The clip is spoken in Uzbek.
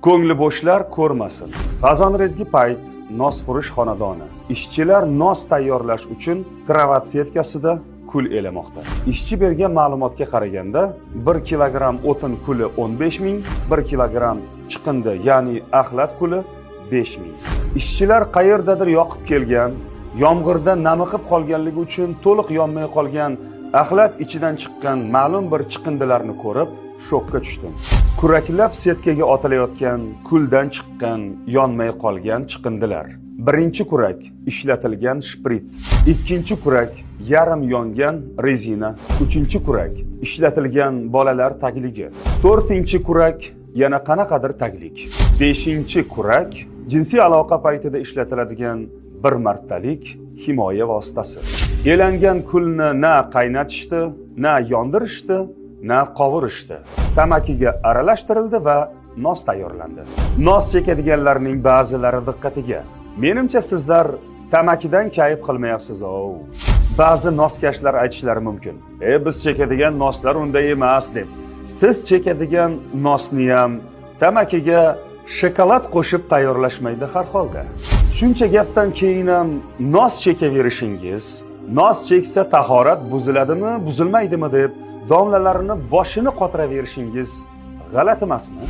Ko'ngli bo'shlar ko'rmasin. Xazon rezgi payt nosfurish xonadoni. Ishchilar nos tayyorlash uchun kravat setkasida kul elamoqda. Ishchi bergan ma'lumotga qaraganda 1 kilogramm o'tin kuli 15 ming, 1 kilogramm chiqindi, ya'ni axlat kuli 5 ming. Ishchilar qayerdadir yoqib kelgan, yomg'irda namiqib qolganligi uchun to'liq yonmay qolgan axlat ichidan chiqqan ma'lum bir chiqindilarni ko'rib shokka tushdim. Kuraklab setkaga otilayotgan kuldan chiqqan yonmay qolgan chiqindilar. Birinchi kurak ishlatilgan shprits, ikkinchi kurak yarim yongan rezina, uchinchi kurak ishlatilgan bolalar tagligi, to'rtinchi kurak yana qanaqadir taglik, beshinchi kurak jinsiy aloqa paytida ishlatiladigan bir martalik himoya vositasi. Elangan kulni na qaynatishdi, na yondirishdi, na qovurishdi. Tamakiga aralashtirildi va nos tayyorlandi. Nos chekadiganlarning ba'zilari diqqatiga. Menimcha sizlar tamakidan kayf qilmayapsiz-o. Ba'zi noskashlar aytishlari mumkin. Biz chekadigan noslar unday emas deb. Siz chekadigan nosni ham tamakiga shokolad qo'shib tayyorlashmaydi har holda. Shuncha gapdan keyin ham nos chekaverishingiz, nos cheksa tahorat buziladimi, buzilmaydimi deb domlalarini boshini qotiraverishingiz g'alati emasmi?